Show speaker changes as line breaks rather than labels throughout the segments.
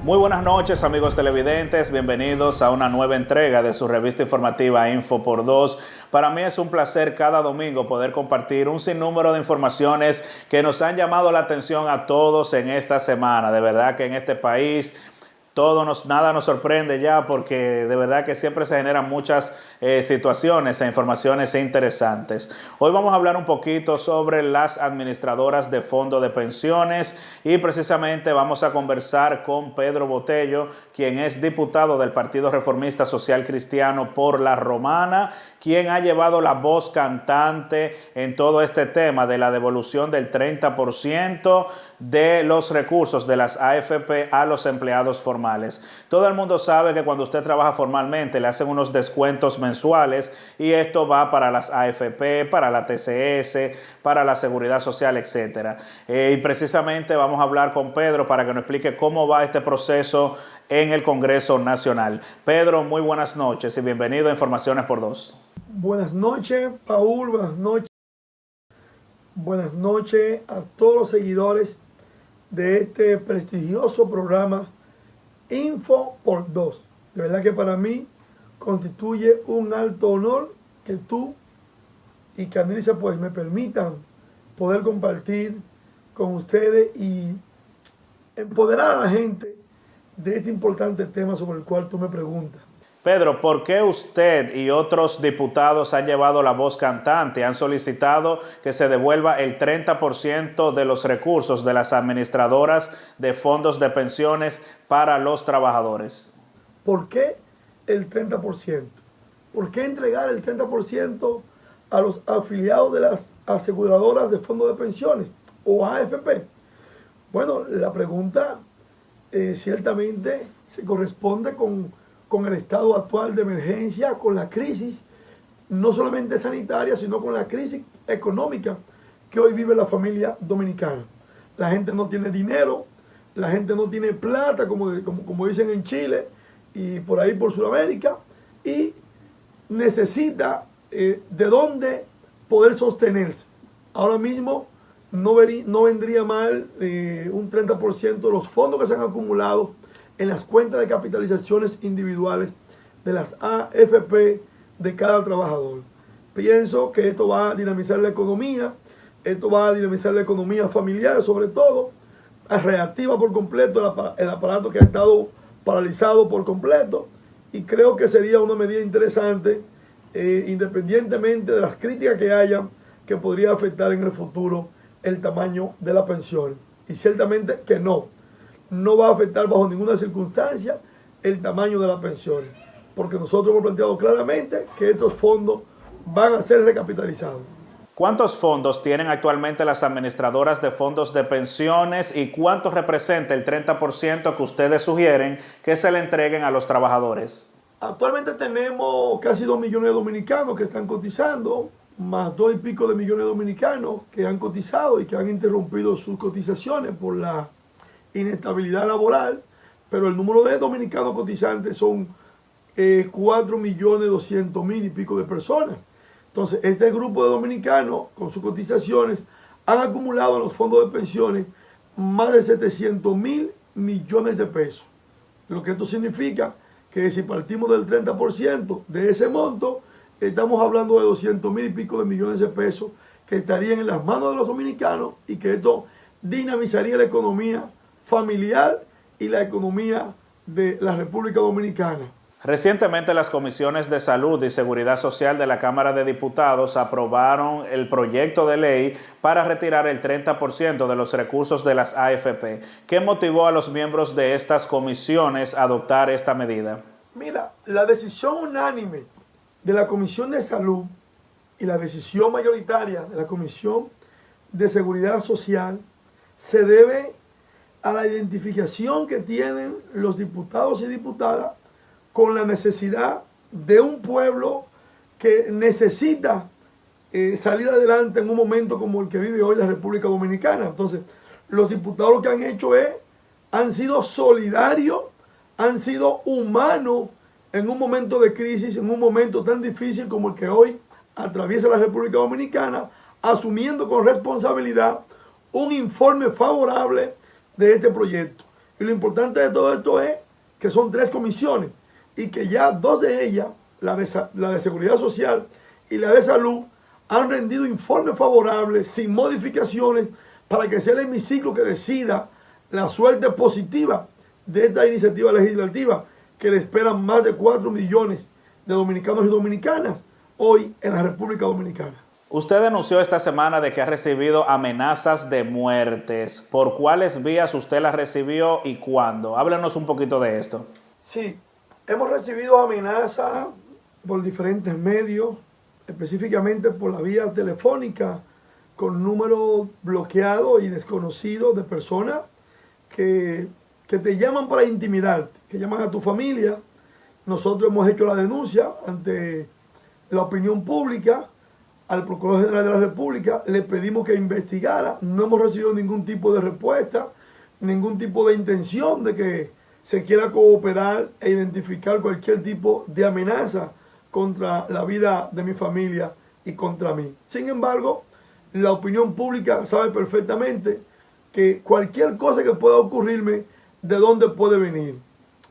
Muy buenas noches, amigos televidentes, bienvenidos a una nueva entrega de su revista informativa Info por Dos. Para mí es un placer cada domingo poder compartir un sinnúmero de informaciones que nos han llamado la atención a todos en esta semana. De verdad que en este país nada nos sorprende ya, porque de verdad que siempre se generan muchas situaciones e informaciones interesantes. Hoy vamos a hablar un poquito sobre las administradoras de fondos de pensiones y precisamente vamos a conversar con Pedro Botello, quien es diputado del Partido Reformista Social Cristiano por La Romana, quien ha llevado la voz cantante en todo este tema de la devolución del 30% de los recursos de las AFP a los empleados formales. Todo el mundo sabe que cuando usted trabaja formalmente le hacen unos descuentos mensuales y esto va para las AFP, para la TCS, para la Seguridad Social, etcétera. Y precisamente vamos a hablar con Pedro para que nos explique cómo va este proceso en el Congreso Nacional. Pedro, muy buenas noches y bienvenido a Informaciones por Dos.
Buenas noches, Paul, buenas noches a todos los seguidores de este prestigioso programa Info por Dos. De verdad que para mí constituye un alto honor que tú y Canelisa pues me permitan poder compartir con ustedes y empoderar a la gente de este importante tema sobre el cual tú me preguntas.
Pedro, ¿por qué usted y otros diputados han llevado la voz cantante? Han solicitado que se devuelva el 30% de los recursos de las administradoras de fondos de pensiones para los trabajadores.
¿Por qué el 30%? ¿Por qué entregar el 30% a los afiliados de las aseguradoras de fondos de pensiones o AFP? Bueno, la pregunta ciertamente se corresponde con el estado actual de emergencia, con la crisis, no solamente sanitaria, sino con la crisis económica que hoy vive la familia dominicana. La gente no tiene dinero, la gente no tiene plata, como dicen en Chile y por ahí por Sudamérica, y necesita de dónde poder sostenerse. Ahora mismo no vendría mal un 30% de los fondos que se han acumulado en las cuentas de capitalizaciones individuales de las AFP de cada trabajador. Pienso que esto va a dinamizar la economía, familiar sobre todo, reactiva por completo el aparato que ha estado paralizado por completo, y creo que sería una medida interesante, independientemente de las críticas que haya, que podría afectar en el futuro el tamaño de la pensión. Y ciertamente que no va a afectar bajo ninguna circunstancia el tamaño de la pensión, porque nosotros hemos planteado claramente que estos fondos van a ser recapitalizados.
¿Cuántos fondos tienen actualmente las administradoras de fondos de pensiones y cuánto representa el 30% que ustedes sugieren que se le entreguen a los trabajadores?
Actualmente tenemos casi 2 millones de dominicanos que están cotizando, más 2 y pico de millones de dominicanos que han cotizado y que han interrumpido sus cotizaciones por la inestabilidad laboral, pero el número de dominicanos cotizantes son 4.200.000 y pico de personas. Entonces, este grupo de dominicanos, con sus cotizaciones, han acumulado en los fondos de pensiones más de 700.000 millones de pesos. Lo que esto significa que si partimos del 30% de ese monto, estamos hablando de 200.000 y pico de millones de pesos que estarían en las manos de los dominicanos, y que esto dinamizaría la economía familiar y la economía de la República Dominicana.
Recientemente las comisiones de Salud y Seguridad Social de la Cámara de Diputados aprobaron el proyecto de ley para retirar el 30% de los recursos de las AFP. ¿Qué motivó a los miembros de estas comisiones a adoptar esta medida?
Mira, la decisión unánime de la Comisión de Salud y la decisión mayoritaria de la Comisión de Seguridad Social se debe a la identificación que tienen los diputados y diputadas con la necesidad de un pueblo que necesita salir adelante en un momento como el que vive hoy la República Dominicana. Entonces, los diputados lo que han hecho han sido solidarios, han sido humanos en un momento de crisis, en un momento tan difícil como el que hoy atraviesa la República Dominicana, asumiendo con responsabilidad un informe favorable de este proyecto. Y lo importante de todo esto es que son 3 comisiones y que ya 2 de ellas, la de Seguridad Social y la de Salud, han rendido informes favorables sin modificaciones para que sea el hemiciclo que decida la suerte positiva de esta iniciativa legislativa que le esperan más de 4 millones de dominicanos y dominicanas hoy en la República Dominicana.
Usted denunció esta semana de que ha recibido amenazas de muertes. ¿Por cuáles vías usted las recibió y cuándo? Háblenos un poquito de esto.
Sí, hemos recibido amenazas por diferentes medios, específicamente por la vía telefónica, con números bloqueados y desconocidos de personas que te llaman para intimidarte, que llaman a tu familia. Nosotros hemos hecho la denuncia ante la opinión pública, al Procurador General de la República, le pedimos que investigara, no hemos recibido ningún tipo de respuesta, ningún tipo de intención de que se quiera cooperar e identificar cualquier tipo de amenaza contra la vida de mi familia y contra mí. Sin embargo, la opinión pública sabe perfectamente que cualquier cosa que pueda ocurrirme, ¿de dónde puede venir?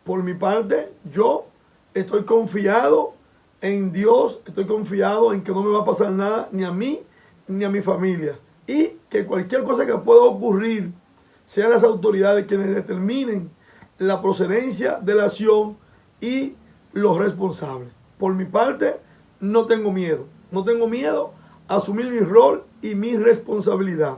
Por mi parte, yo estoy confiado en Dios, estoy confiado en que no me va a pasar nada ni a mí ni a mi familia. Y que cualquier cosa que pueda ocurrir, sean las autoridades quienes determinen la procedencia de la acción y los responsables. Por mi parte, no tengo miedo. No tengo miedo a asumir mi rol y mi responsabilidad.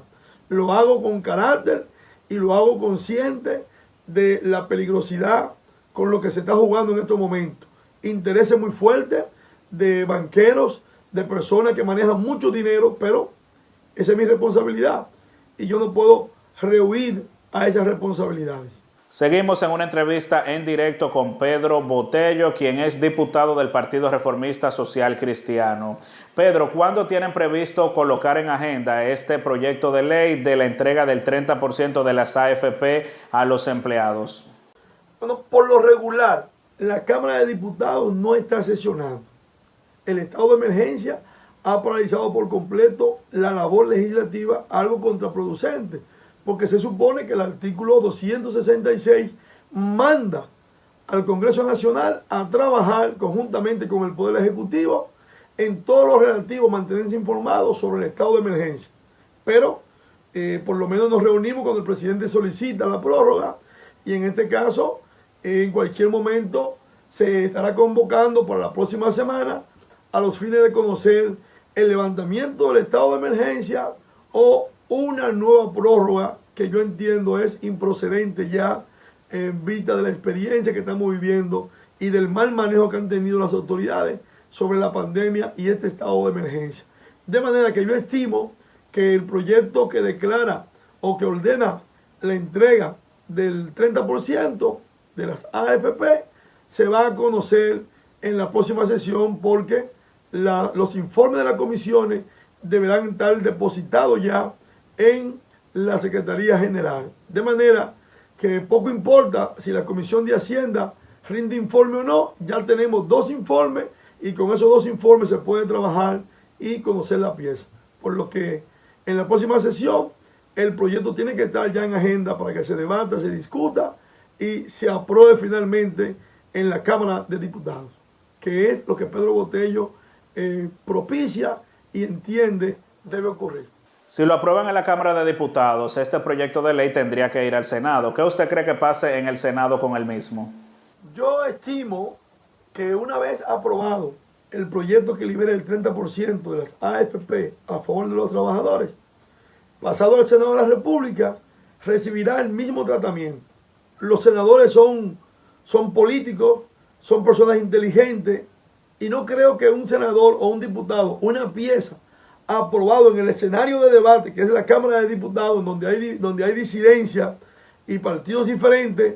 Lo hago con carácter y lo hago consciente de la peligrosidad con lo que se está jugando en estos momentos. Intereses muy fuertes de banqueros, de personas que manejan mucho dinero, pero esa es mi responsabilidad y yo no puedo rehuir a esas responsabilidades.
Seguimos en una entrevista en directo con Pedro Botello, quien es diputado del Partido Reformista Social Cristiano. Pedro, ¿cuándo tienen previsto colocar en agenda este proyecto de ley de la entrega del 30% de las AFP a los empleados?
Bueno, por lo regular, la Cámara de Diputados no está sesionando. El estado de emergencia ha paralizado por completo la labor legislativa, algo contraproducente, porque se supone que el artículo 266 manda al Congreso Nacional a trabajar conjuntamente con el Poder Ejecutivo en todo lo relativo a mantenerse informados sobre el estado de emergencia. Pero por lo menos nos reunimos cuando el presidente solicita la prórroga y en este caso en cualquier momento se estará convocando para la próxima semana a los fines de conocer el levantamiento del estado de emergencia o una nueva prórroga que yo entiendo es improcedente ya en vista de la experiencia que estamos viviendo y del mal manejo que han tenido las autoridades sobre la pandemia y este estado de emergencia. De manera que yo estimo que el proyecto que declara o que ordena la entrega del 30% de las AFP se va a conocer en la próxima sesión porque los informes de las comisiones deberán estar depositados ya en la Secretaría General. De manera que poco importa si la Comisión de Hacienda rinde informe o no, ya tenemos 2 informes y con esos 2 informes se puede trabajar y conocer la pieza. Por lo que en la próxima sesión el proyecto tiene que estar ya en agenda para que se debata, se discuta y se apruebe finalmente en la Cámara de Diputados, que es lo que Pedro Botello propicia y entiende debe ocurrir.
Si lo aprueban en la Cámara de Diputados, este proyecto de ley tendría que ir al Senado. ¿Qué usted cree que pase en el Senado con el mismo?
Yo estimo que una vez aprobado el proyecto que libere el 30% de las AFP a favor de los trabajadores, pasado al Senado de la República, recibirá el mismo tratamiento. Los senadores son políticos, son personas inteligentes, y no creo que un senador o un diputado, una pieza aprobado en el escenario de debate, que es la Cámara de Diputados, donde hay disidencia y partidos diferentes,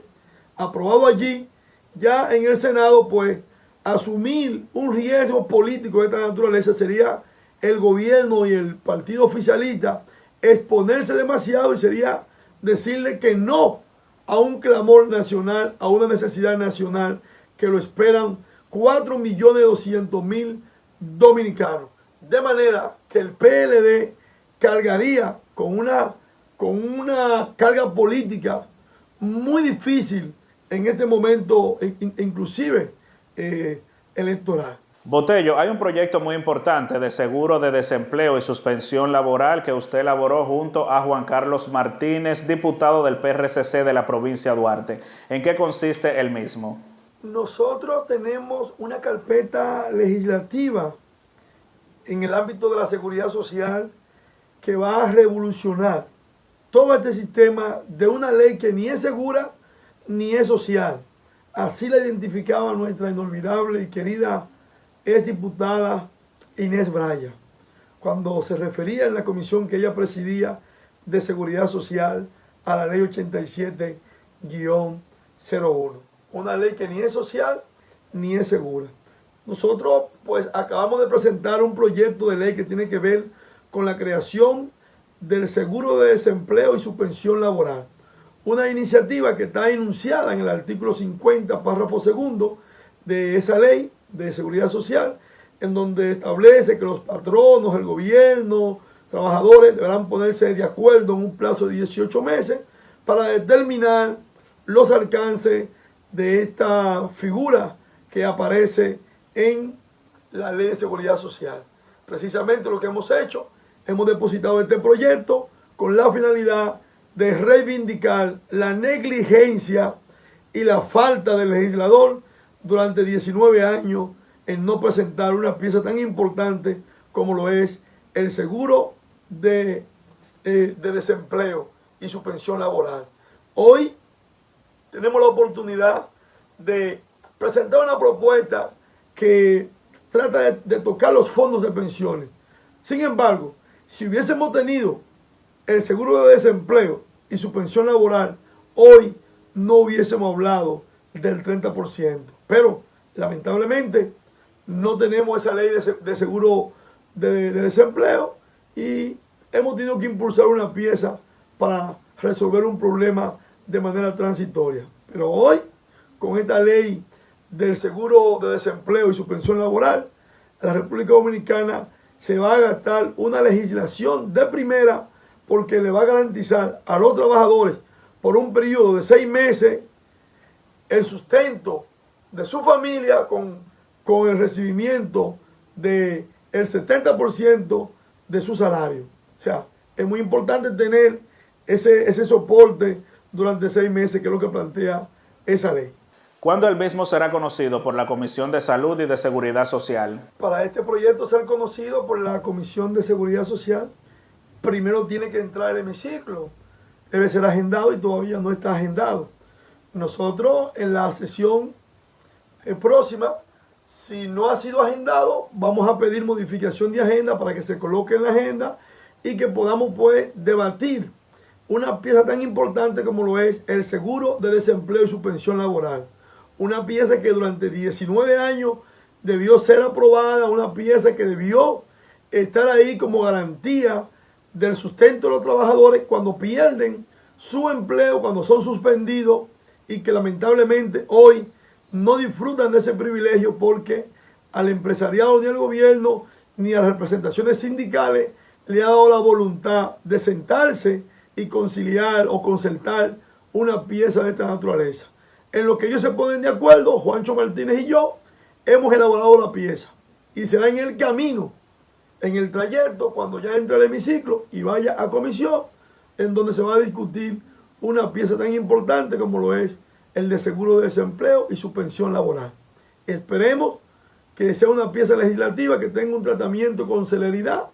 aprobado allí, ya en el Senado, pues, asumir un riesgo político de esta naturaleza sería el gobierno y el partido oficialista exponerse demasiado y sería decirle que no a un clamor nacional, a una necesidad nacional que lo esperan 4.200.000 dominicanos. De manera que el PLD cargaría con una carga política muy difícil en este momento, inclusive electoral.
Botello, hay un proyecto muy importante de seguro de desempleo y suspensión laboral que usted elaboró junto a Juan Carlos Martínez, diputado del PRCC de la provincia de Duarte. ¿En qué consiste el mismo?
Nosotros tenemos una carpeta legislativa en el ámbito de la seguridad social que va a revolucionar todo este sistema de una ley que ni es segura ni es social. Así la identificaba nuestra inolvidable y querida exdiputada Inés Braya, cuando se refería en la comisión que ella presidía de seguridad social a la ley 87-01. Una ley que ni es social ni es segura. Nosotros pues acabamos de presentar un proyecto de ley que tiene que ver con la creación del seguro de desempleo y suspensión laboral. Una iniciativa que está enunciada en el artículo 50, párrafo segundo de esa ley de seguridad social, en donde establece que los patronos, el gobierno, trabajadores deberán ponerse de acuerdo en un plazo de 18 meses para determinar los alcances de esta figura que aparece en la ley de seguridad social. Precisamente lo que hemos hecho, hemos depositado este proyecto con la finalidad de reivindicar la negligencia y la falta del legislador durante 19 años en no presentar una pieza tan importante como lo es el seguro de desempleo y su pensión laboral. Hoy tenemos la oportunidad de presentar una propuesta que trata de tocar los fondos de pensiones. Sin embargo, si hubiésemos tenido el seguro de desempleo y su pensión laboral, hoy no hubiésemos hablado del 30%. Pero, lamentablemente, no tenemos esa ley de seguro de desempleo y hemos tenido que impulsar una pieza para resolver un problema de manera transitoria. Pero hoy, con esta ley del seguro de desempleo y su pensión laboral, la República Dominicana se va a gastar una legislación de primera porque le va a garantizar a los trabajadores por un periodo de 6 meses el sustento de su familia con el recibimiento del 70% de su salario. O sea, es muy importante tener ese soporte durante 6 meses, que es lo que plantea esa ley.
¿Cuándo el mismo será conocido por la Comisión de Salud y de Seguridad Social?
Para este proyecto ser conocido por la Comisión de Seguridad Social, primero tiene que entrar el hemiciclo. Debe ser agendado y todavía no está agendado. Nosotros en la sesión próxima, si no ha sido agendado, vamos a pedir modificación de agenda para que se coloque en la agenda y que podamos pues debatir una pieza tan importante como lo es el seguro de desempleo y su pensión laboral. Una pieza que durante 19 años debió ser aprobada, una pieza que debió estar ahí como garantía del sustento de los trabajadores cuando pierden su empleo, cuando son suspendidos y que lamentablemente hoy no disfrutan de ese privilegio porque al empresariado ni al gobierno ni a las representaciones sindicales le ha dado la voluntad de sentarse y conciliar o concertar una pieza de esta naturaleza. En lo que ellos se ponen de acuerdo, Juancho Martínez y yo hemos elaborado la pieza y será en el camino, en el trayecto, cuando ya entre el hemiciclo y vaya a comisión, en donde se va a discutir una pieza tan importante como lo es el de seguro de desempleo y su pensión laboral. Esperemos que sea una pieza legislativa que tenga un tratamiento con celeridad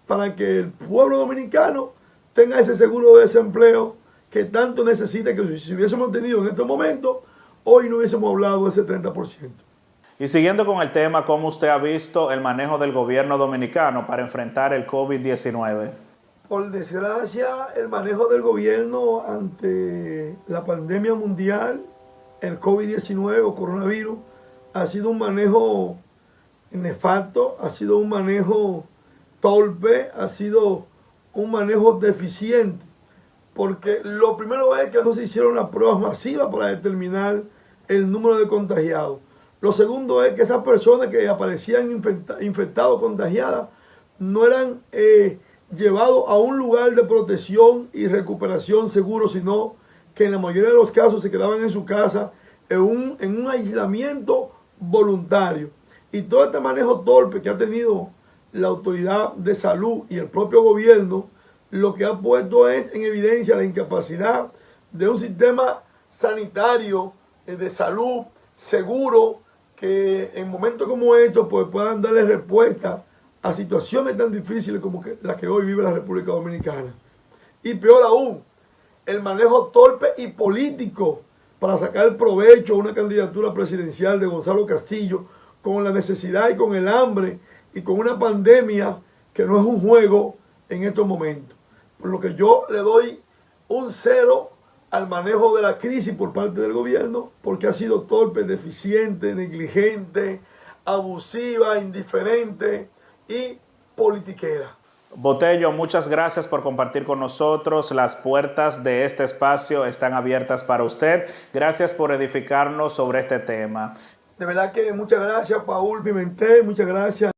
para que el pueblo dominicano tenga ese seguro de desempleo que tanto necesita, que si hubiésemos tenido en este momento, hoy no hubiésemos hablado de ese 30%.
Y siguiendo con el tema, ¿cómo usted ha visto el manejo del gobierno dominicano para enfrentar el COVID-19?
Por desgracia, el manejo del gobierno ante la pandemia mundial, el COVID-19 o coronavirus, ha sido un manejo nefasto, ha sido un manejo torpe, ha sido un manejo deficiente, porque lo primero es que no se hicieron las pruebas masivas para determinar el número de contagiados. Lo segundo es que esas personas que aparecían infectadas o contagiadas no eran llevados a un lugar de protección y recuperación seguro, sino que en la mayoría de los casos se quedaban en su casa en un aislamiento voluntario. Y todo este manejo torpe que ha tenido la autoridad de salud y el propio gobierno, lo que ha puesto es en evidencia la incapacidad de un sistema sanitario de salud seguro, que en momentos como estos pues, puedan darle respuesta a situaciones tan difíciles como las que hoy vive la República Dominicana. Y peor aún, el manejo torpe y político para sacar provecho a una candidatura presidencial de Gonzalo Castillo, con la necesidad y con el hambre y con una pandemia que no es un juego en estos momentos. Por lo que yo le doy un 0 al manejo de la crisis por parte del gobierno, porque ha sido torpe, deficiente, negligente, abusiva, indiferente y politiquera.
Botello, muchas gracias por compartir con nosotros. Las puertas de este espacio están abiertas para usted. Gracias por edificarnos sobre este tema.
De verdad que muchas gracias, Paul Pimentel, muchas gracias.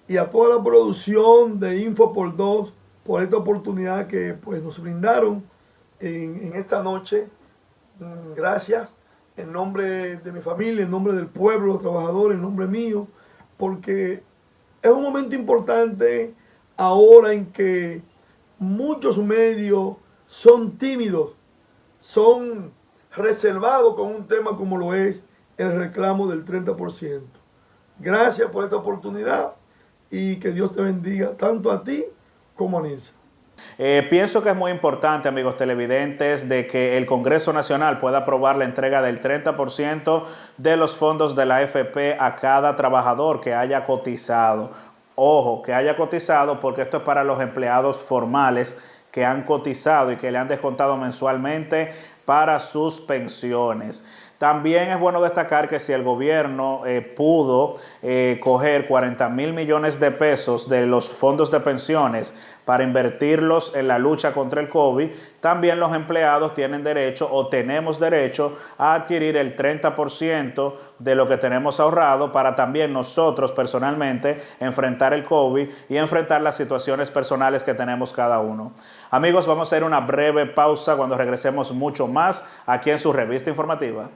Y a toda la producción de Info por 2 por esta oportunidad que pues, nos brindaron en esta noche. Gracias en nombre de mi familia, en nombre del pueblo, los trabajadores, en nombre mío, porque es un momento importante ahora en que muchos medios son tímidos, son reservados con un tema como lo es el reclamo del 30%. Gracias por esta oportunidad y que Dios te bendiga tanto a ti como a Nilsa.
Pienso que es muy importante, amigos televidentes, de que el Congreso Nacional pueda aprobar la entrega del 30% de los fondos de la AFP a cada trabajador que haya cotizado. Ojo, que haya cotizado, porque esto es para los empleados formales que han cotizado y que le han descontado mensualmente para sus pensiones. También es bueno destacar que si el gobierno pudo coger 40,000 millones de pesos de los fondos de pensiones para invertirlos en la lucha contra el COVID, también los empleados tienen derecho o tenemos derecho a adquirir el 30% de lo que tenemos ahorrado para también nosotros personalmente enfrentar el COVID y enfrentar las situaciones personales que tenemos cada uno. Amigos, vamos a hacer una breve pausa. Cuando regresemos mucho más aquí en su revista informativa.